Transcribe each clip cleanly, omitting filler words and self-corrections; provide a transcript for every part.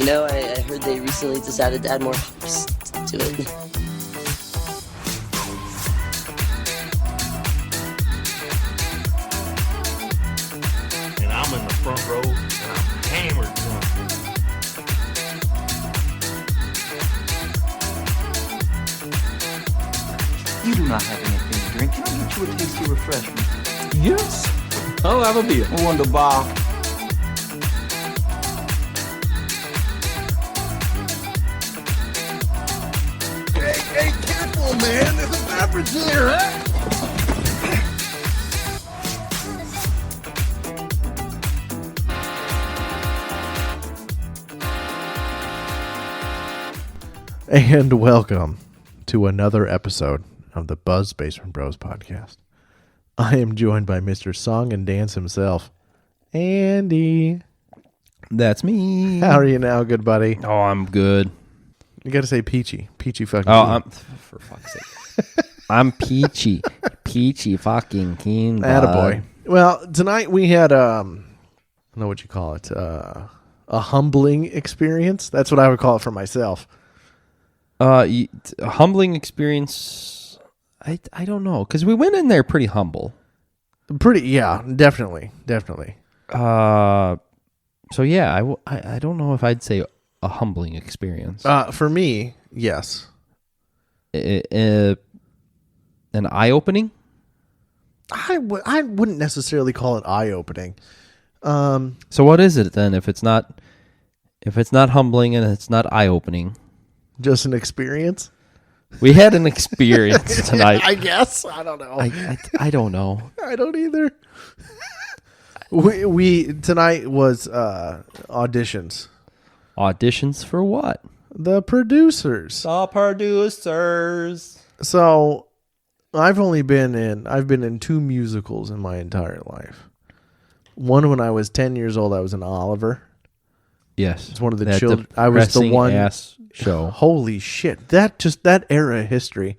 You know, I heard they recently decided to add more hops to it. And I'm in the front row, and I'm hammered drunk. You do not have anything to drink. Can I get you a tasty refreshment? Yes. I'll have a beer. Wunderbar. Hey, careful, man. There's a beverage here, huh? And welcome to another episode of the Buzz Basement Bros podcast. I am joined by Mr. Song and Dance himself, Andy. That's me. How are you now, good buddy? Oh, I'm good. You got to say peachy. Peachy fucking Oh, keen. for fuck's sake. I'm peachy. Peachy fucking keen. Attaboy. Well, tonight we had, I don't know what you call it, a humbling experience. That's what I would call it for myself. A humbling experience. I don't know, because we went in there pretty humble. Yeah, definitely. So yeah, I don't know if I'd say a humbling experience. For me, yes. An eye-opening? I wouldn't necessarily call it eye-opening. So what is it then? If it's not humbling and it's not eye-opening, Just an experience? we had an experience tonight. I guess. I don't know. I don't know. I don't either. we tonight was auditions. Auditions for what? The producers. The producers. So I've been in two musicals in my entire life. One when I was 10 years old, I was in Oliver. Yes, It's one of the children. I was the one. Ass show. Holy shit! That era of history.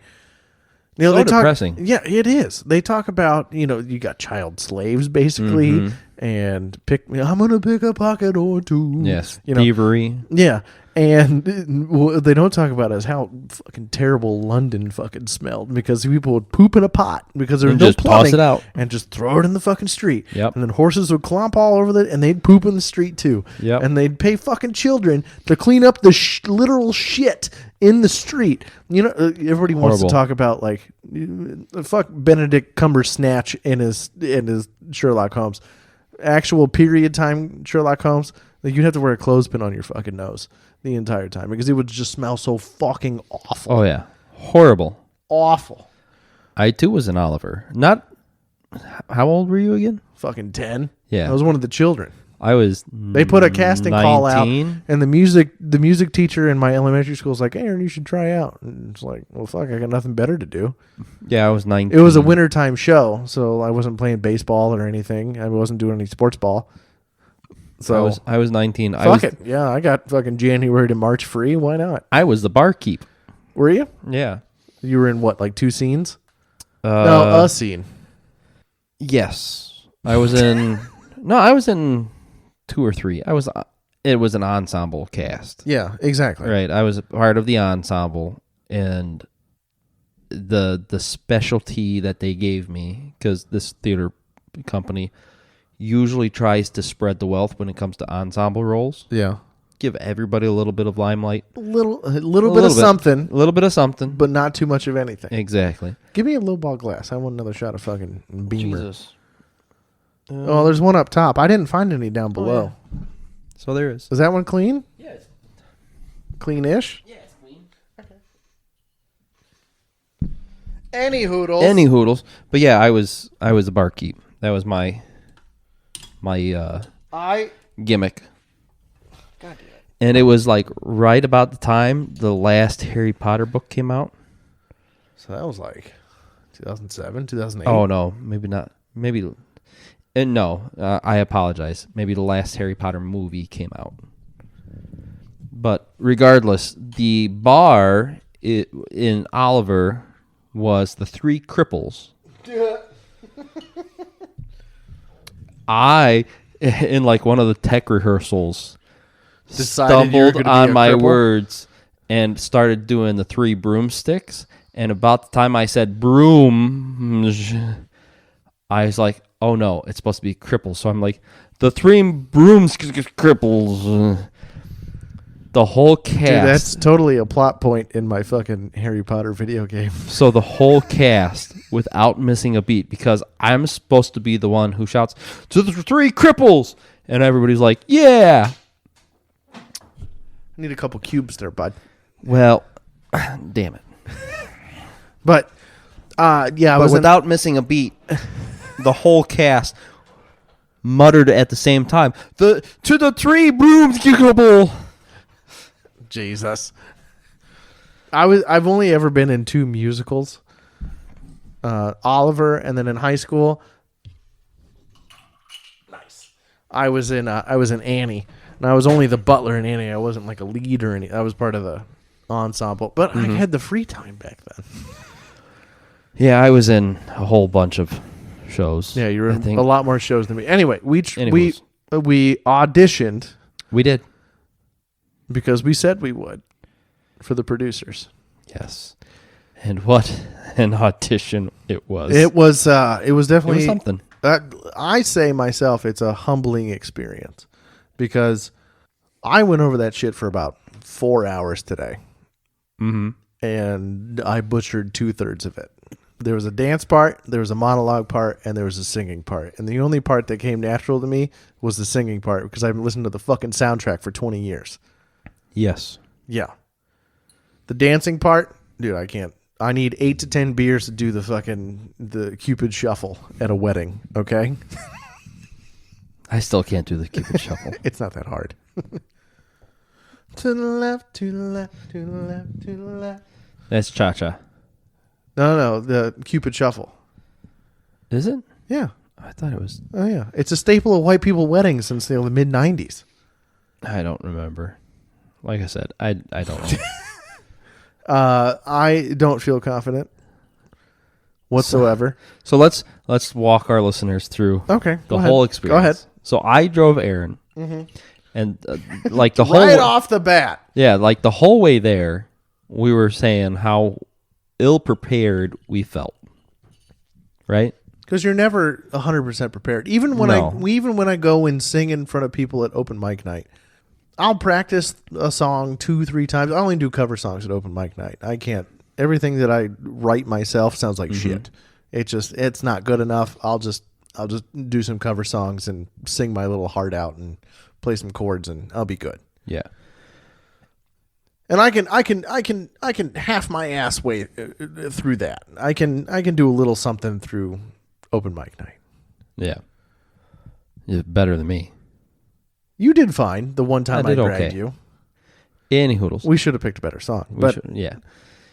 You know, So they talk, depressing. Yeah, it is. They talk about, you got child slaves basically, and I'm gonna pick a pocket or two. Yes, you know, thievery. yeah, and what they don't talk about is how fucking terrible London fucking smelled because people would poop in a pot because there was And no just toss plumbing it out. and just throw it in the fucking street. Yep. And then horses would clomp all over it and they'd poop in the street too. Yep. And they'd pay fucking children to clean up the literal shit in the street. You know, everybody wants to Horrible. talk about like fuck Benedict Cumbersnatch in his Sherlock Holmes. Actual period time Sherlock Holmes, like you'd have to wear a clothespin on your fucking nose the entire time because it would just smell so fucking awful. Oh yeah, horrible. Awful. I too was an Oliver. Not. How old were you again? Fucking 10. Yeah. I was one of the children. I was. They put a casting call out, 19. and the music teacher in my elementary school was like, "Aaron, you should try out." And it's like, well, fuck, I got nothing better to do. Yeah, I was 19. It was a wintertime show, so I wasn't playing baseball or anything. I wasn't doing any sports ball. So I was 19. fuck it. Yeah, I got fucking January to March free. Why not? I was the barkeep. Were you? Yeah. You were in what, like 2 scenes? No, a scene. Yes, I was in. No, I was in 2 or 3. It was an ensemble cast. Yeah, exactly. Right. I was a part of the ensemble, and the specialty that they gave me, because this theater company usually tries to spread the wealth when it comes to ensemble roles. Yeah. Give everybody a little bit of limelight. A little bit of something, A little bit of something. but not too much of anything. Exactly. Give me a low ball glass. I want another shot of fucking Beamer. Jesus. Oh, there's one up top. I didn't find any down below. Yeah. So there is. Is that one clean? Yes. Clean-ish? Yeah, it's clean. Any hoodles. Any hoodles. But yeah, I was the barkeep. That was my gimmick. God damn it. And it was like right about the time the last Harry Potter book came out. So that was like 2007, 2008. Oh no, maybe not. Maybe. And no, I apologize. Maybe the last Harry Potter movie came out. But regardless, the bar in Oliver was the Three Cripples. I, in like one of the tech rehearsals, Decided you were stumbled gonna be on a my cripple? words and started doing the 3 broomsticks. And about the time I said broom, I was like, oh no, it's supposed to be cripples. So I'm like, the 3 brooms cripples. The whole cast. Dude, that's totally a plot point in my fucking Harry Potter video game. So the whole cast, without missing a beat, because I'm supposed to be the one who shouts, to the 3 cripples! And everybody's like, yeah! I need a couple cubes there, bud. Well, damn it. But, yeah, I But was without missing a beat, the whole cast muttered at the same time, to the 3 brooms cripples! Jesus. I've only ever been in 2 musicals. Oliver, and then in high school, I was in Annie, and I was only the butler in Annie. I wasn't like a lead or any. I was part of the ensemble, but I had the free time back then. Yeah, I was in a whole bunch of shows. Yeah, you were I in think. a lot more shows than me. Anyway, we Anyways. auditioned We did. because we said we would for the producers. Yes. And what an audition it was. It was It definitely was something. I say myself, it's a humbling experience because I went over that shit for about 4 hours today. Mm-hmm. And I butchered 2/3 of it. There was a dance part, there was a monologue part, and there was a singing part. And the only part that came natural to me was the singing part because I've listened to the fucking soundtrack for 20 years. Yes. Yeah. The dancing part, dude, I can't. I need 8 to 10 beers to do the Cupid shuffle at a wedding, okay? I still can't do the Cupid shuffle. It's not that hard. To the left, to the left, to the left, to the left. That's cha-cha. No, the Cupid shuffle. Is it? Yeah. I thought it was. Oh, yeah. It's a staple of white people weddings since the mid-90s. I don't remember. Like I said, I don't know. I don't feel confident whatsoever. So let's walk our listeners through Okay. the go whole ahead. experience. Go ahead. So I drove Aaron, and like the whole Right off the bat. yeah, like the whole way there, we were saying how ill prepared we felt. Right? Because you're never 100% prepared. Even when I go and sing in front of people at open mic night, I'll practice a song 2-3 times. I only do cover songs at open mic night. I can't. Everything that I write myself sounds like shit. It's not good enough. I'll just do some cover songs and sing my little heart out and play some chords and I'll be good. Yeah. And I can half my ass way through that. I can do a little something through open mic night. Yeah. You're better than me. You did fine the one time I did dragged okay. you. Any hoodles. We should have picked a better song. Yeah.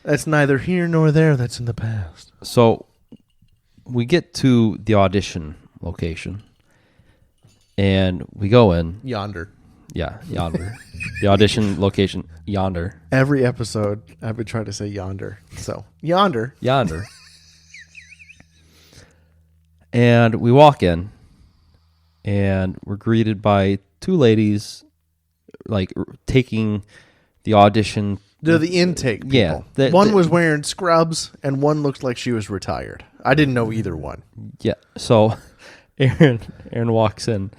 That's neither here nor there. That's in the past. So we get to the audition location and we go in. Yonder. Yeah, yonder. The audition location, yonder. Every episode, I've been trying to say yonder. So, yonder. Yonder. And we walk in and we're greeted by 2 ladies like taking the audition. They're the intake people. Yeah, one was wearing scrubs and one looked like she was retired. I didn't know either one. Yeah. So Aaron walks in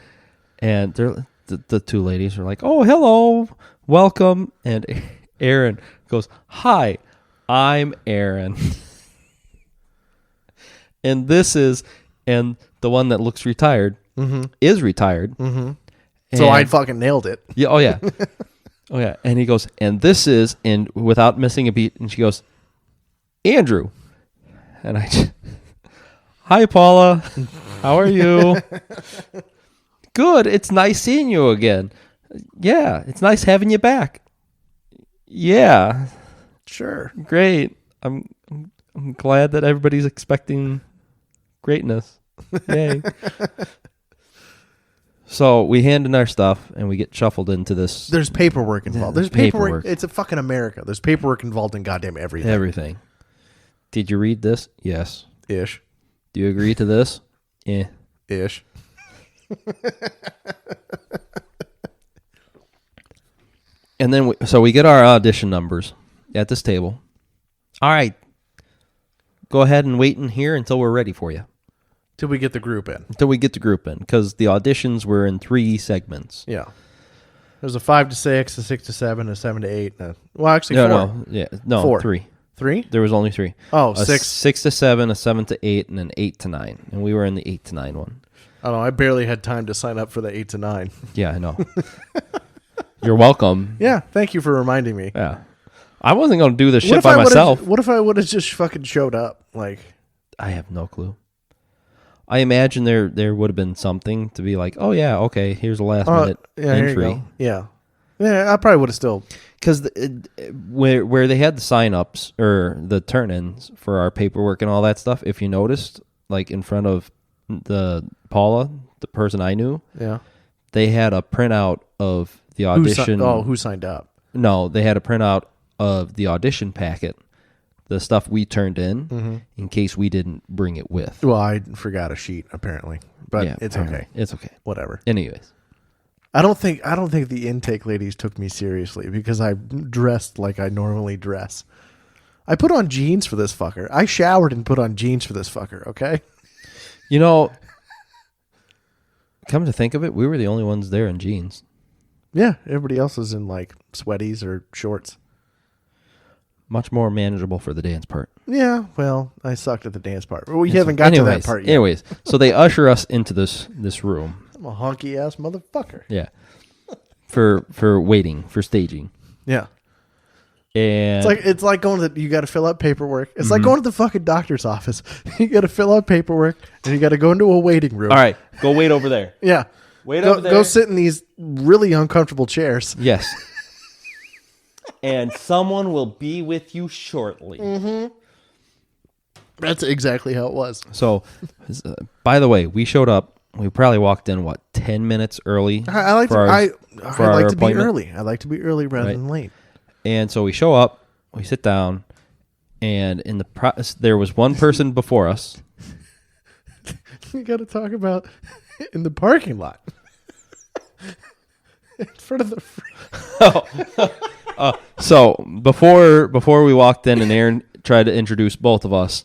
and they're the 2 ladies are like, "Oh, hello. Welcome." And Aaron goes, "Hi. I'm Aaron." And the one that looks retired is retired. Mm-hmm. So I fucking nailed it. Yeah. Oh yeah. Oh yeah. And he goes, and this is, and without missing a beat, and she goes, "Andrew." And "Hi, Paula. How are you?" "Good. It's nice seeing you again." "Yeah, it's nice having you back." "Yeah, Sure. great. I'm glad that everybody's expecting greatness." Yay. So we hand in our stuff and we get shuffled into this. There's paperwork involved. There's Paperwork. paperwork. It's a fucking America. There's paperwork involved in goddamn everything. Everything. "Did you read this?" "Yes." Ish. "Do you agree to this?" "Eh." Ish. And then we get our audition numbers at this table. All right. Go ahead and wait in here until we're ready for you. Till we get the group in. Until we get the group in, because the auditions were in 3 segments. Yeah. There's a 5 to 6, a 6 to 7, a 7 to 8. Well, actually, No, 4. 3. 3? There was only 3. Oh, a 6. 6 to 7, a 7 to 8, and an 8 to 9. And we were in the 8 to 9 one. I don't know. I barely had time to sign up for the 8 to 9. Yeah, I know. You're welcome. Yeah, thank you for reminding me. Yeah. I wasn't going to do this shit by myself. What if I would have just fucking showed up? Like, I have no clue. I imagine there would have been something to be like, oh, yeah, okay, here's a last minute entry. Yeah. Yeah, I probably would have still. Because where they had the sign-ups or the turn-ins for our paperwork and all that stuff, if you noticed, like in front of the Paula, the person I knew, yeah, they had a printout of the audition. Who signed up? No, they had a printout of the audition packet, the stuff we turned in case we didn't bring it with. Well, I forgot a sheet apparently, but yeah, it's okay. It's okay. Whatever. Anyways, I don't think the intake ladies took me seriously because I dressed like I normally dress. I put on jeans for this fucker. I showered and put on jeans for this fucker. Okay. You know, come to think of it, we were the only ones there in jeans. Yeah, everybody else was in like sweaties or shorts. Much more manageable for the dance part. Yeah, well, I sucked at the dance part. We haven't got to that part yet. Anyways, so they usher us into this room. I'm a honky ass motherfucker. Yeah, for waiting for staging. Yeah, and it's like going to you got to fill out paperwork. It's like going to the fucking doctor's office. You got to fill out paperwork and you got to go into a waiting room. All right, go wait over there. Yeah, over there. Go sit in these really uncomfortable chairs. Yes. And someone will be with you shortly. Mm-hmm. That's exactly how it was. So, by the way, we showed up. We probably walked in 10 minutes early. I like to be early. I like to be early rather than late. And so we show up, we sit down, and in the there was one person before us. You got to talk about in the parking lot, in front of the. So before we walked in and Aaron tried to introduce both of us,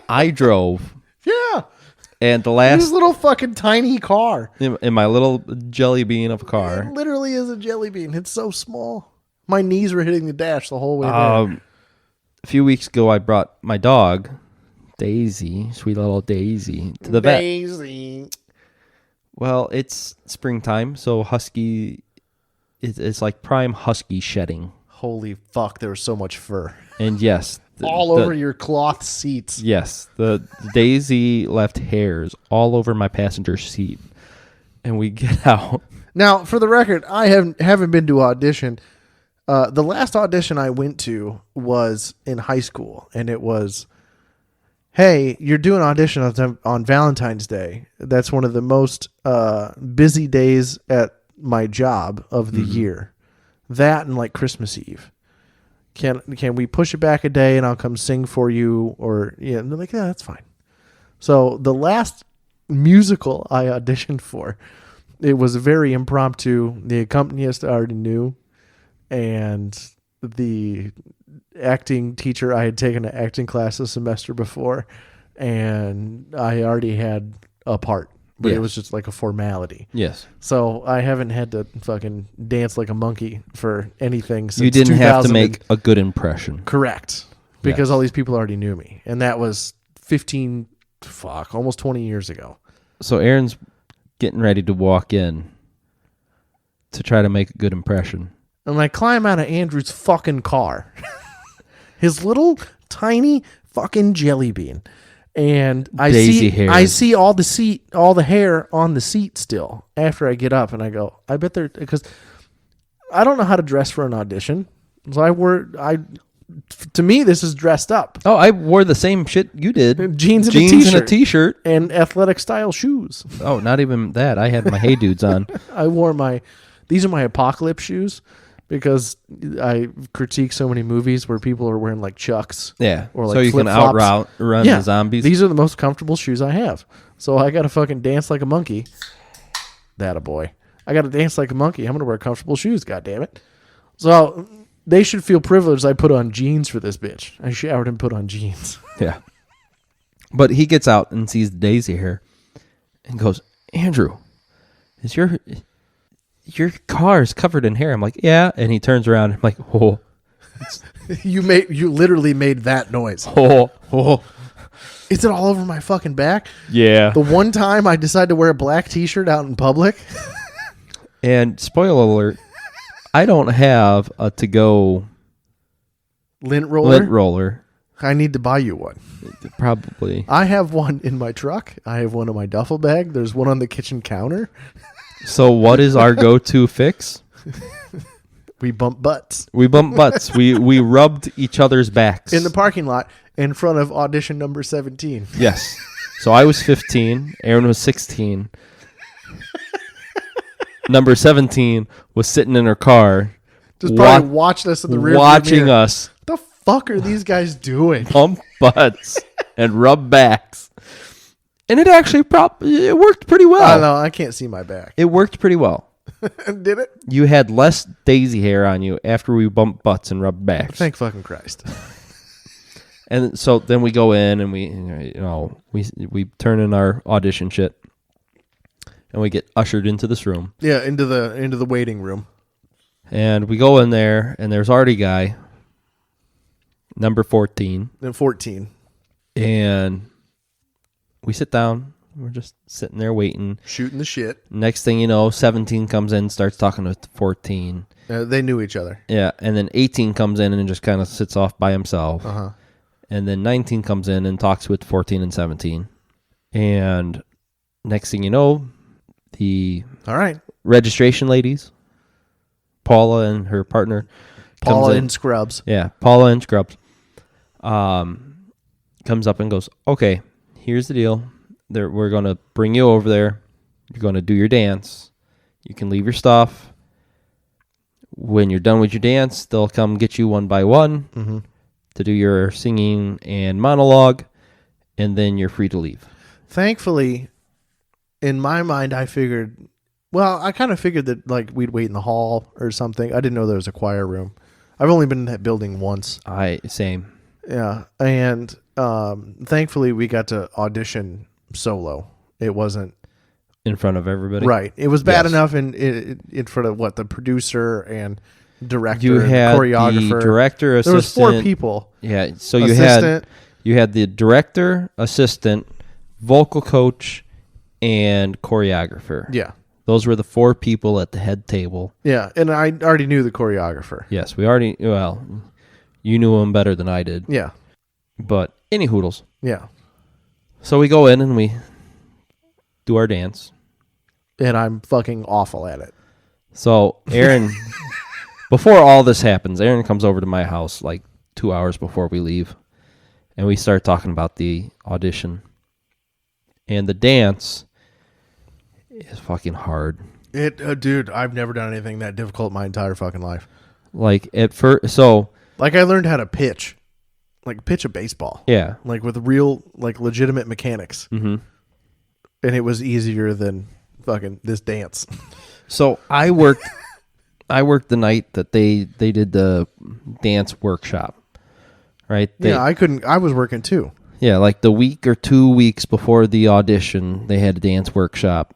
I drove. Yeah. And the last this little fucking tiny car in my little jelly bean of a car. It literally is a jelly bean. It's so small. My knees were hitting the dash the whole way there. A few weeks ago, I brought my dog, Daisy, sweet little Daisy, to the vet. Daisy. Well, it's springtime, so husky. It's like prime husky shedding. Holy fuck, there was so much fur. And yes. All over your cloth seats. Yes. The Daisy left hairs all over my passenger seat. And we get out. Now, for the record, I haven't been to audition. The last audition I went to was in high school. And it was, hey, you're doing audition on Valentine's Day. That's one of the most busy days at my job of the year. That and like Christmas Eve. Can we push it back a day and I'll come sing for you? Or and they're like, yeah, that's fine. So the last musical I auditioned for, it was very impromptu. The accompanist I already knew, and the acting teacher, I had taken an acting class a semester before, and I already had a part. But it was just like a formality. Yes. So I haven't had to fucking dance like a monkey for anything since you didn't have to make a good impression. Correct. Because all these people already knew me. And that was almost 20 years ago. So Aaron's getting ready to walk in to try to make a good impression. And I climb out of Andrew's fucking car. His little tiny fucking jelly bean. And I see all the hair on the seat still after I get up, and I go, I bet because I don't know how to dress for an audition. So to me, this is dressed up. Oh, I wore the same shit you did. Jeans and a t-shirt. And athletic style shoes. Oh, not even that. I had my Hey Dudes on. I wore these are my apocalypse shoes. Because I critique so many movies where people are wearing like Chucks. Yeah. Or like so you can outrun the zombies. These are the most comfortable shoes I have. So I got to fucking dance like a monkey. That a boy. I got to dance like a monkey. I'm going to wear comfortable shoes, God damn it. So they should feel privileged I put on jeans for this bitch. I showered and put on jeans. Yeah. But he gets out and sees Daisy hair and goes, Andrew, is your car is covered in hair? I'm like, yeah. And he turns around and I'm like, oh. You literally made that noise. Oh. Is it all over my fucking back? Yeah. The one time I decided to wear a black t-shirt out in public. And spoiler alert, I don't have a to-go lint roller. I need to buy you one. Probably. I have one in my truck. I have one in my duffel bag. There's one on the kitchen counter. So what is our go-to fix? We bump butts. We rubbed each other's backs. In the parking lot in front of audition number 17. Yes. So I was 15. Aaron was 16. Number 17 was sitting in her car. Just probably watched us in the rear watching mirror. us. What the fuck are these guys doing? Pump butts and rub backs. And it actually it worked pretty well. I don't know. I can't see my back. It worked pretty well. Did it? You had less Daisy hair on you after we bumped butts and rubbed backs. Thank fucking Christ. And so then we go in and we turn in our audition shit. And we get ushered into this room. Yeah, into the waiting room. And we go in there, and there's already a guy, number 14. And 14. And we sit down. We're just sitting there waiting. Shooting the shit. Next thing you know, 17 comes in, starts talking to 14. They knew each other. Yeah, and then 18 comes in and just kind of sits off by himself. Uh-huh. And then 19 comes in and talks with 14 and 17. And next thing you know, the all right registration ladies, Paula and her partner, Paula in scrubs. Yeah, Paula in scrubs. Comes up and goes, okay, here's the deal. We're going to bring you over there. You're going to do your dance. You can leave your stuff. When you're done with your dance, they'll come get you one by one to do your singing and monologue, and then you're free to leave. Thankfully, in my mind, I figured, I kind of figured that like we'd wait in the hall or something. I didn't know there was a choir room. I've only been in that building once. Same. Yeah. And thankfully we got to audition solo. It wasn't in front of everybody. Right. It was bad enough in front of the producer and director you and had choreographer. The director, assistant. There was 4 people. Yeah. So you had the director, assistant, vocal coach, and choreographer. Yeah. Those were the 4 people at the head table. Yeah, and I already knew the choreographer. Yes, you knew him better than I did. Yeah. But any hoodles. Yeah. So we go in and we do our dance. And I'm fucking awful at it. So Aaron, before all this happens, Aaron comes over to my house like 2 hours before we leave. And we start talking about the audition. And the dance is fucking hard. Dude, I've never done anything that difficult in my entire fucking life. Like at first, like I learned how to pitch a baseball. Yeah. Like with real, legitimate mechanics. Mm-hmm. And it was easier than fucking this dance. So I worked the night that they did the dance workshop. Right? I was working too. Yeah, like the week or 2 weeks before the audition, they had a dance workshop.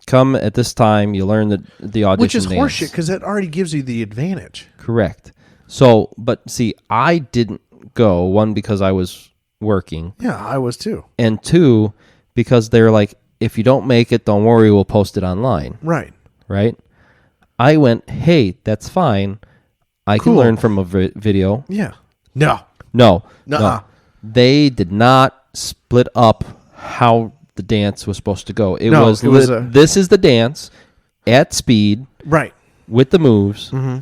Come at this time, you learn the audition Which is dance. horseshit, because that already gives you the advantage. Correct. So, but see, I didn't go, one, because I was working. Yeah, I was too. And 2, because they're like, if you don't make it, don't worry, we'll post it online. Right. Right? I went, hey, that's fine. I can learn from a video. Yeah. No. No. They did not split up how the dance was supposed to go. This is the dance at speed. Right. With the moves. Mm-hmm.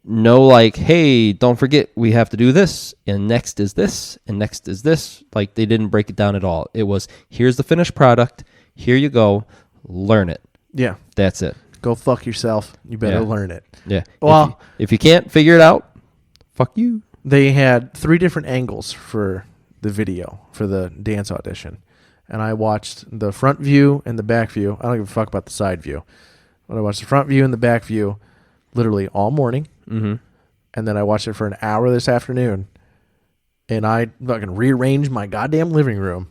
No, hey, don't forget, we have to do this, and next is this, and next is this. Like, they didn't break it down at all. It was, here's the finished product. Here you go. Learn it. Yeah. That's it. Go fuck yourself. You better learn it. Yeah. Well, if you can't figure it out, fuck you. They had 3 different angles for the video, for the dance audition. And I watched the front view and the back view. I don't give a fuck about the side view. But I watched the front view and the back view literally all morning. Mm-hmm. And then I watched it for an hour this afternoon. And I fucking rearranged my goddamn living room.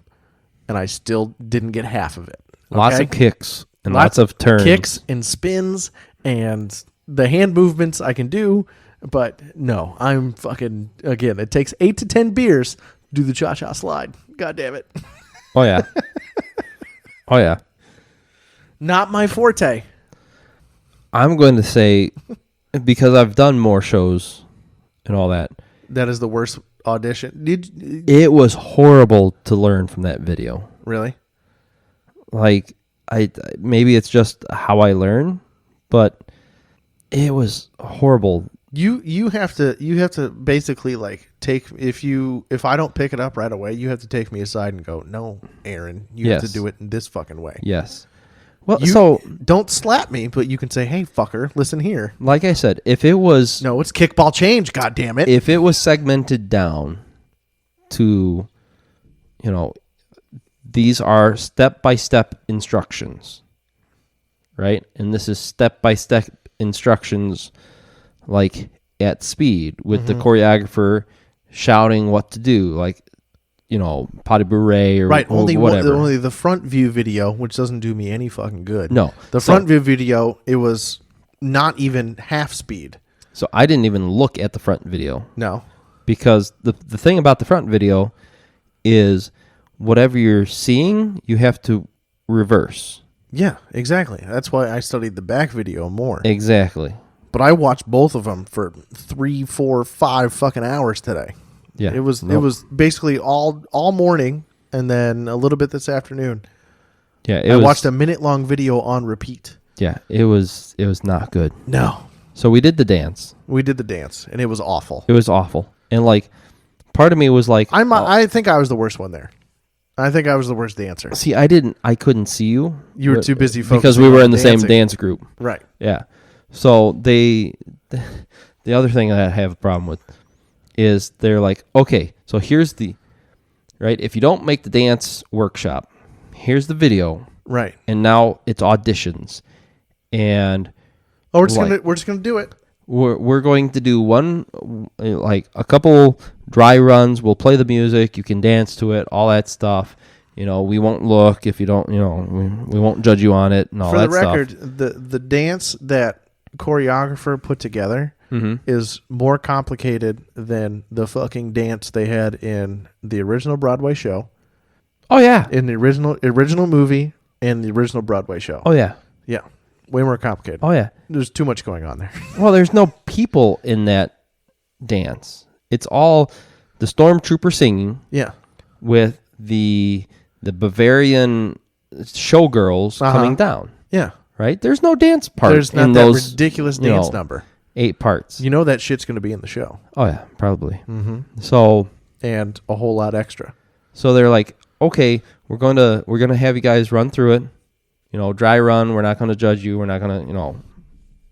And I still didn't get half of it. Lots Okay? of kicks and lots of turns. Kicks and spins and the hand movements I can do. But no, I'm fucking, again, it takes 8 to 10 beers to do the cha-cha slide. God damn it. Oh, yeah. Oh, yeah. Not my forte. I'm going to say, because I've done more shows and all that, That is the worst audition. it was horrible to learn from that video. Really? Like, maybe it's just how I learn, but it was horrible. You have to basically like if I don't pick it up right away, you have to take me aside and go, no, Aaron, you have to Yes. do it in this fucking way. Yes. Well, You so, don't slap me, but you can say, hey, fucker, listen here. like I said, if it was No, it's kickball change. God damn it. if it was segmented down to, these are step-by-step instructions, right? And this is step-by-step instructions, like at speed with the choreographer shouting what to do, like, pas de bourrée or, right. or Only whatever. only the front view video, which doesn't do me any fucking good. No. The front view video, it was not even half speed. So I didn't even look at the front video. No. Because the thing about the front video is whatever you're seeing, you have to reverse. Yeah, exactly. That's why I studied the back video more. Exactly. But I watched both of them for 3, 4, 5 fucking hours today. Yeah. It was basically all morning and then a little bit this afternoon. Yeah, I watched a minute-long video on repeat. Yeah, it was not good. No. So we did the dance. We did the dance, and it was awful. It was awful. And like part of me was like, I think I was the worst one there. I think I was the worst dancer. see, I couldn't see you. You were too busy focusing because we were on in the same dancing. dance group. Right. Yeah. So the other thing that I have a problem with is they're like, okay, so here's right? If you don't make the dance workshop, here's the video, Right. and now it's auditions, and Oh, we're just gonna do it. we're going to do like a couple dry runs. We'll play the music. You can dance to it, all that stuff. We won't look if you don't. We won't judge you on it and all For that the record, stuff. the dance that choreographer put together is more complicated than the fucking dance they had in the original Broadway show, Oh yeah. in the original movie, and the original Broadway show. Oh yeah. Yeah, way more complicated. Oh yeah. There's too much going on there. Well, there's no people in that dance. It's all the stormtrooper singing Yeah, with the Bavarian showgirls coming down. yeah. Right? There's no dance part There's not in that those ridiculous dance number. 8 parts. You know that shit's going to be in the show, Oh yeah, probably. Mm-hmm. So and a whole lot extra. they're like, okay, we're gonna have you guys run through it. Dry run. We're not gonna judge you. We're not gonna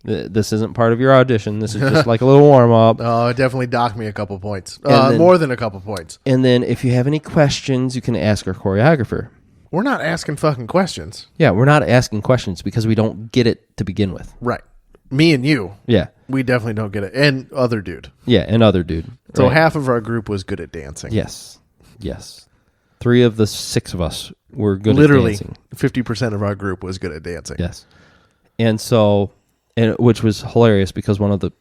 this isn't part of your audition. This is just like a little warm up. Oh, it definitely docked me a couple points. And then- More than a couple points. And then if you have any questions, you can ask our choreographer. We're not asking fucking questions. Yeah, we're not asking questions because we don't get it to begin with. Right. Me and you, Yeah. we definitely don't get it. And other dude. Yeah, and other dude. So right? half of our group was good at dancing. Yes. Yes. 3 of the 6 of us were good Literally, at dancing. 50% of our group was good at dancing. Yes. And so, which was hilarious because one of the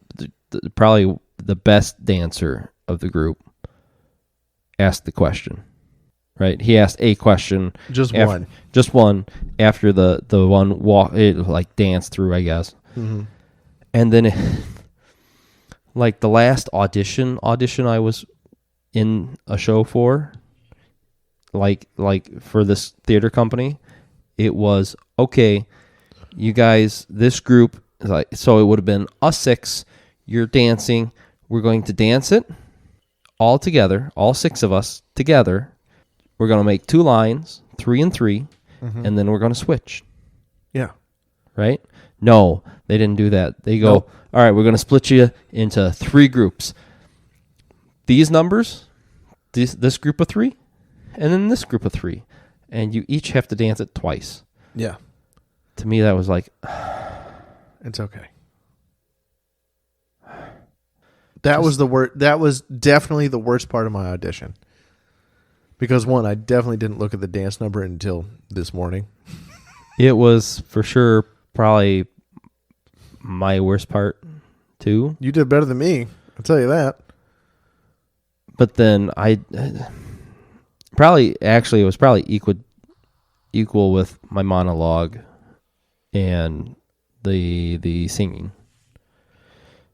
probably the best dancer of the group asked the question. Right? He asked a question. Just one. Just one after the one danced through, I guess. Mm-hmm. And then like the last audition I was in a show for, like for this theater company, it was, okay, you guys, this group, so it would have been us 6, you're dancing, we're going to dance it all together, all 6 of us together. We're going to make 2 lines, 3 and 3, and then we're going to switch. Yeah. Right? No, they didn't do that. They go, Nope. All right, we're going to split you into 3 groups. These numbers, this group of 3, and then this group of 3. And you each have to dance it twice. Yeah. To me, that was like, It's okay. That was the worst. That was definitely the worst part of my audition. Because one, I definitely didn't look at the dance number until this morning. It was for sure probably my worst part too. You did better than me. I'll tell you that. But then it was probably equal with my monologue and the singing.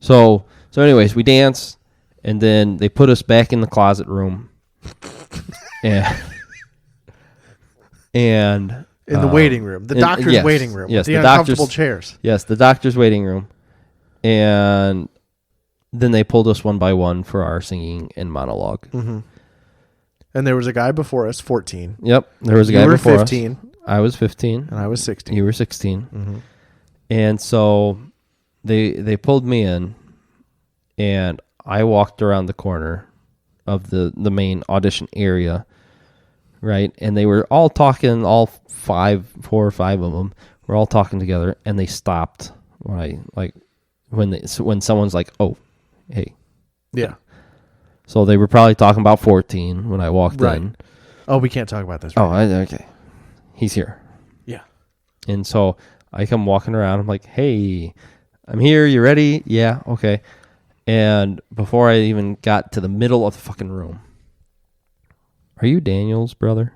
So anyways, we danced, and then they put us back in the closet room. And in the waiting room. The doctor's waiting room. Yes, with the uncomfortable chairs. Yes, the doctor's waiting room. And then they pulled us one by one for our singing and monologue. Mm-hmm. And there was a guy before us, 14. Yep, there was a guy before us. You were 15. I was 15. And I was 16. You were 16. Mm-hmm. And so they pulled me in, and I walked around the corner of the main audition area, right? And they were all talking, all 4 or 5 of them were all talking together, and they stopped when someone's like, "Oh, hey." Yeah. So they were probably talking about 14 when I walked in. Oh, we can't talk about this. Right? Okay. He's here. Yeah. And so I come walking around. I'm like, "Hey, I'm here. You ready?" Yeah. Okay. And before I even got to the middle of the fucking room, "Are you Daniel's brother?"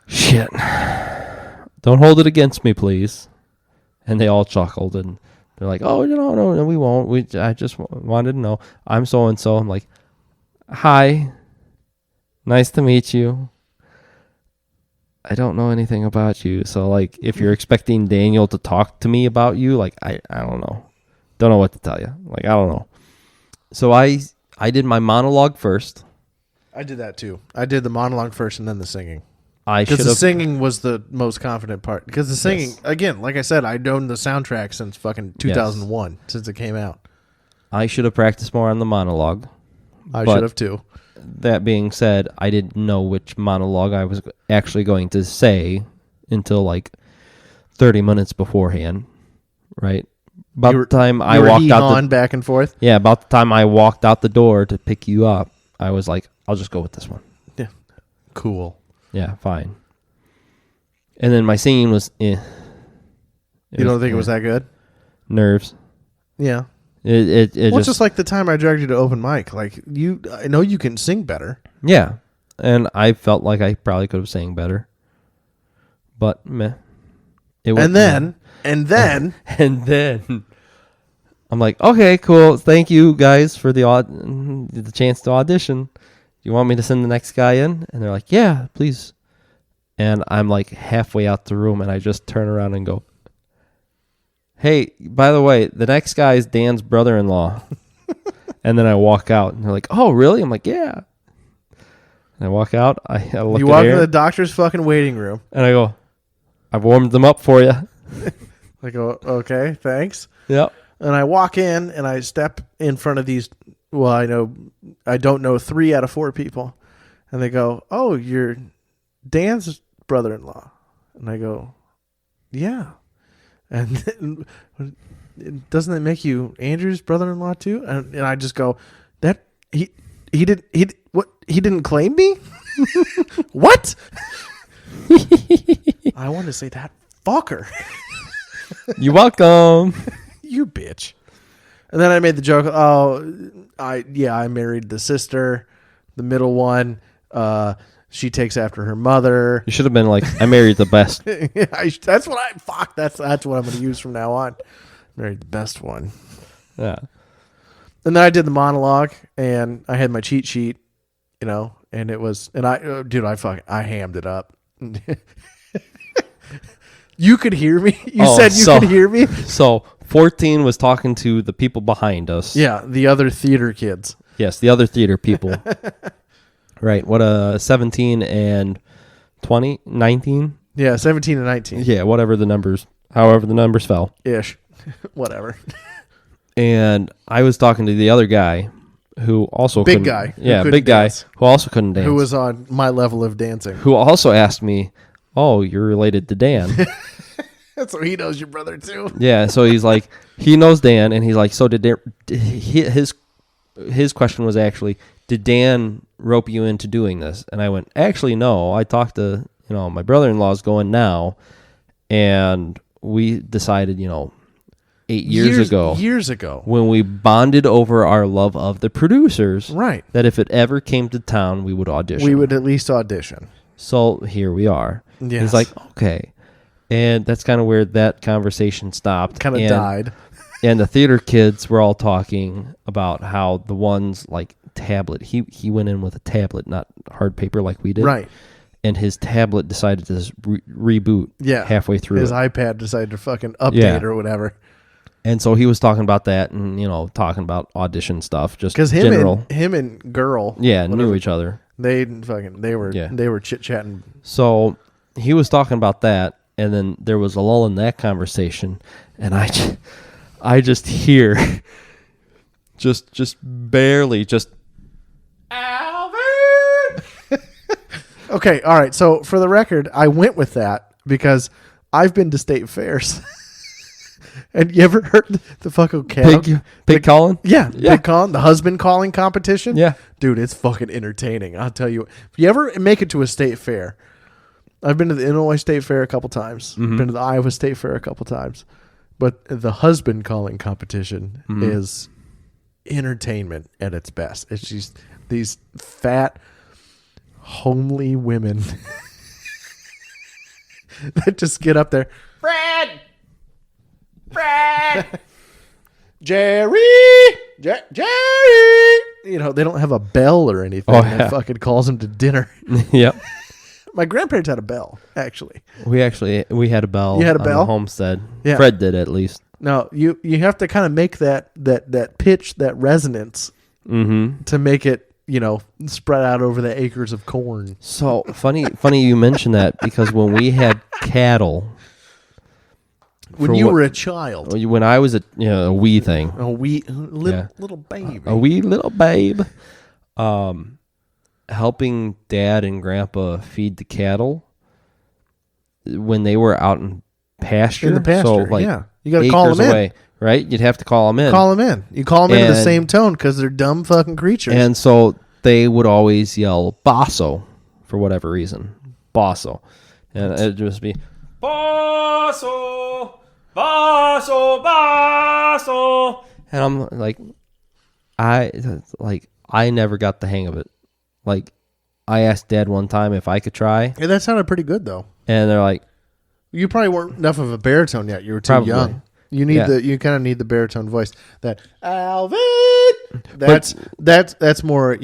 Shit. Don't hold it against me, please. And they all chuckled, and they're like, "Oh, no, we won't. I just wanted to know. I'm so-and-so." I'm like, "Hi. Nice to meet you. I don't know anything about you. So, like, if you're expecting Daniel to talk to me about you, like, I don't know. Don't know what to tell you. Like, I don't know." So I did my monologue first. I did that too. I did the monologue first and then the singing. Because the singing was the most confident part. Because the singing, again, like I said, I'd known the soundtrack since fucking 2001, since it came out. I should have practiced more on the monologue. I should have too. That being said, I didn't know which monologue I was actually going to say until like 30 minutes beforehand, right? About the time I walked out back and forth. Yeah, about the time I walked out the door to pick you up, I was like, "I'll just go with this one." Yeah, cool. Yeah, fine. And then my singing was, You don't think it was that good? Nerves. Yeah. It just like the time I dragged you to open mic. Like I know you can sing better. Yeah, and I felt like I probably could have sang better, but meh. And then I'm like, "Okay, cool. Thank you guys for the chance to audition. You want me to send the next guy in?" And they're like, "Yeah, please." And I'm like halfway out the room, and I just turn around and go, "Hey, by the way, the next guy is Dan's brother-in-law." And then I walk out, and they're like, "Oh, really?" I'm like, "Yeah." And I walk out. I look. You walk into the doctor's fucking waiting room, and I go, "I've warmed them up for you." I go, "Okay, thanks." Yep. And I walk in, and I step in front of these. Well, I don't know 3 out of 4 people, and they go, "Oh, you're Dan's brother-in-law," and I go, "Yeah." And then, doesn't that make you Andrew's brother-in-law too? And I just go, "That he didn't claim me?" What? I want to say that fucker. You're welcome. You bitch. And then I made the joke, I married the sister, the middle one. She takes after her mother. You should have been like, "I married the best." That's what I'm going to use from now on. Married the best one. Yeah. And then I did the monologue, and I had my cheat sheet, and it was, and I hammed it up. You could hear me. You said you could hear me. So 14 was talking to the people behind us. Yeah, the other theater kids. Yes, the other theater people. Right. What 17 and 20, 19? Yeah, 17 and 19. Yeah, however the numbers fell. Ish. Whatever. And I was talking to the other guy who also big guy. Yeah, big guy who also couldn't dance. Who was on my level of dancing. Who also asked me, "Oh, you're related to Dan." So he knows your brother too. Yeah, so he's like, he knows Dan, and he's like, so his question was actually, did Dan rope you into doing this? And I went, actually, no. I talked to, my brother-in-law's going now, and we decided, 8 years ago, when we bonded over our love of the producers, right, that if it ever came to town, we would audition. We would at least audition. So here we are. Yes. He's like, okay. And that's kind of where that conversation stopped. Kind of died. And the theater kids were all talking about how the ones like tablet, he went in with a tablet, not hard paper like we did. Right. And his tablet decided to reboot halfway through. His iPad decided to fucking update or whatever. And so he was talking about that and, talking about audition stuff. Just because him and girl. Yeah, knew each other. They were chit-chatting. So he was talking about that. And then there was a lull in that conversation, and I just hear, just barely, Alvin. Okay, all right. So for the record, I went with that because I've been to state fairs. And you ever heard the fucking pig calling? Yeah, pig calling, the husband calling competition. Yeah, dude, it's fucking entertaining. I'll tell you. If you ever make it to a state fair. I've been to the Illinois State Fair a couple times. Mm-hmm. Been to the Iowa State Fair a couple times. But the husband calling competition is entertainment at its best. It's just these fat, homely women that just get up there. Fred! Jerry! Jerry! They don't have a bell or anything that fucking calls them to dinner. Yep. My grandparents had a bell, actually. We had a bell. You had a bell? On the homestead. Yeah. Fred did, at least. No, you have to kind of make that pitch, that resonance to make it, spread out over the acres of corn. So funny you mentioned that, because when we had cattle, when you were a child, when I was a wee thing, little baby, a wee little babe, helping Dad and Grandpa feed the cattle when they were out in pasture. In the pasture, so like you got to call them away, right? You'd have to call them in. Call them in. You call them in the same tone because they're dumb fucking creatures. And so they would always yell "Basso" for whatever reason, "Basso," and it'd just be "Basso, Basso, Basso," and I'm like, I never got the hang of it. Like, I asked Dad one time if I could try. Yeah, that sounded pretty good, though. And they're like, you probably weren't enough of a baritone yet. You were too young. You need you kind of need the baritone voice. That Alvin. That's more,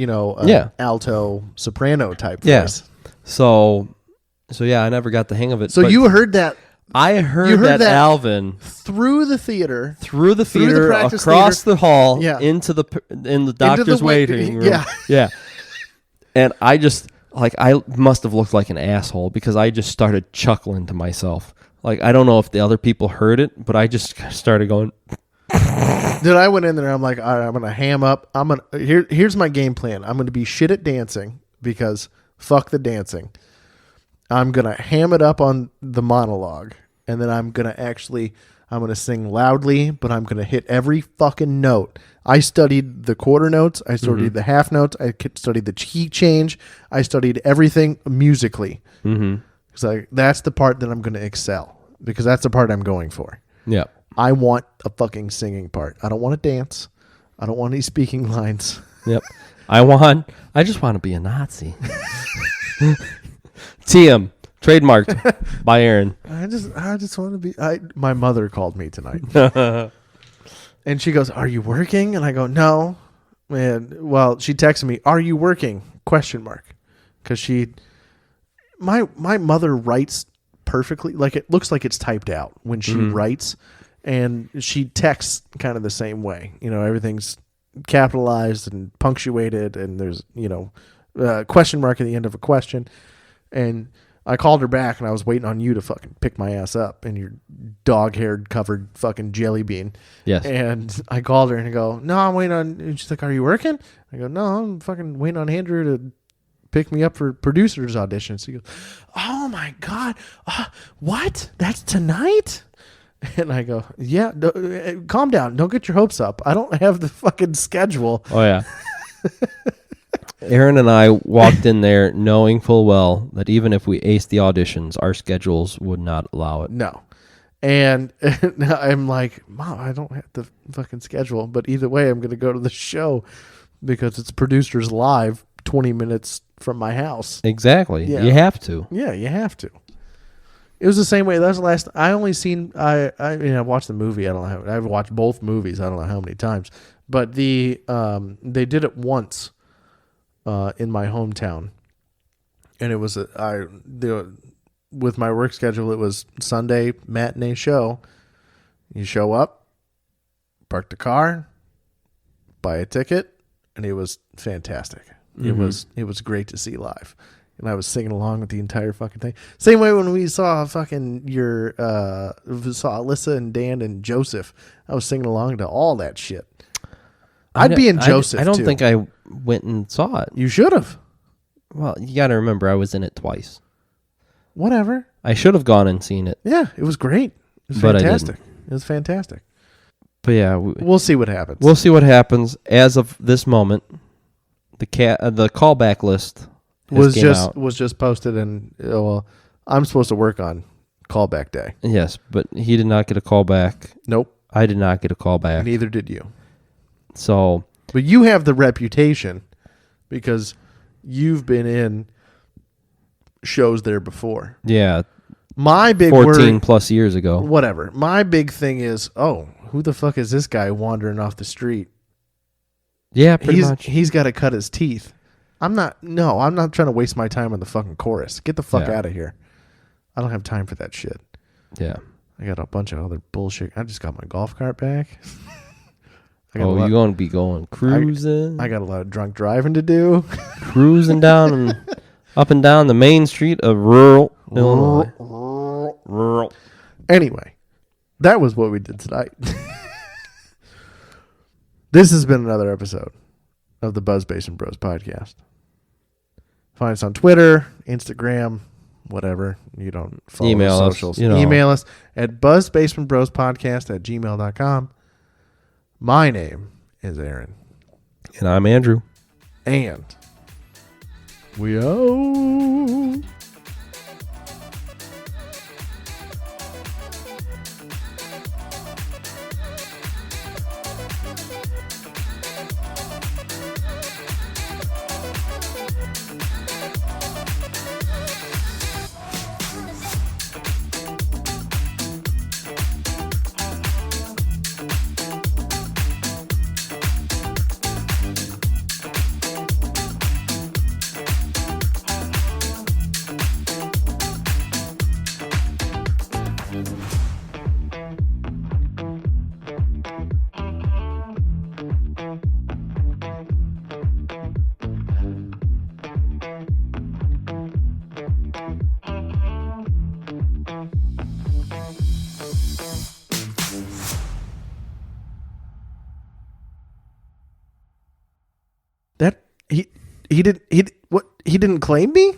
alto soprano type voice. So I never got the hang of it. So you heard that. I heard that Alvin through the theater, across the hall, in the doctor's waiting room. Yeah. And I just, I must have looked like an asshole because I just started chuckling to myself. Like, I don't know if the other people heard it, but I just started going. Dude, I went in there. I'm like, all right, I'm going to ham up. Here's my game plan. I'm going to be shit at dancing because fuck the dancing. I'm going to ham it up on the monologue. And then I'm going to sing loudly, but I'm going to hit every fucking note. I studied the quarter notes. I studied the half notes. I studied the key change. I studied everything musically. Because that's the part that I'm going to excel. Because that's the part I'm going for. Yeah. I want a fucking singing part. I don't want to dance. I don't want any speaking lines. Yep. I just want to be a Nazi. TM. Trademarked by Aaron. I just want to be. My mother called me tonight, and she goes, "Are you working?" And I go, "No." And well, she texted me, "Are you working?" ? Because my mother writes perfectly. Like, it looks like it's typed out when she writes, and she texts kind of the same way. Everything's capitalized and punctuated, and there's question mark at the end of a question, and I called her back, and I was waiting on you to fucking pick my ass up in your dog-haired covered fucking jelly bean. Yes. And I called her, and I go, "No, I'm waiting on." And she's like, "Are you working?" I go, "No, I'm fucking waiting on Andrew to pick me up for producers auditions. He goes, oh my God, what? That's tonight? And I go, yeah, calm down. Don't get your hopes up. I don't have the fucking schedule. Oh, yeah. Aaron and I walked in there knowing full well that even if we aced the auditions, our schedules would not allow it. No. And I'm like, Mom, I don't have the fucking schedule. But either way, I'm going to go to the show because it's producers live 20 minutes from my house. Exactly. Yeah. You have to. Yeah, you have to. It was the same way. That was the last. I only seen. I watched the movie. I don't know. I've watched both movies. I don't know how many times. But they did it once, in my hometown, and it was with my work schedule. It was Sunday matinee show. You show up, park the car, buy a ticket, and it was fantastic. Mm-hmm. It was great to see live. And I was singing along with the entire fucking thing. Same way when we saw fucking saw Alyssa and Dan and Joseph. I was singing along to all that shit. I'd be in Joseph, I don't too. think I went and saw it. You should have. Well, you got to remember, I was in it twice. Whatever. I should have gone and seen it. Yeah, it was great. It was But I fantastic. didn't. It was fantastic. But yeah, We'll see what happens. we'll see what happens. As of this moment, the callback list was came just out. was just posted, and well, I'm supposed to work on callback day. Yes, but he did not get a call back. Nope. I did not get a call back. Neither did you. So, But you have the reputation because you've been in shows there before. yeah, My big 14 worry, plus years ago. whatever. My big thing is, who the fuck is this guy wandering off the street? Yeah, pretty much. He's got to cut his teeth. I'm not trying to waste my time on the fucking chorus. Get the fuck Yeah. out of here. I don't have time for that shit. Yeah. I got a bunch of other bullshit. I just got my golf cart back. Oh, you're going to be going cruising. I got a lot of drunk driving to do. Cruising down and up and down the main street of rural Illinois. Rural. Anyway, that was what we did tonight. This has been another episode of the Buzz Basin Bros podcast. Find us on Twitter, Instagram, whatever. You don't follow Email the us, socials. you know. Email us at buzzbasementbrospodcast@gmail.com. My name is Aaron. And I'm Andrew. And we out. That he didn't claim me?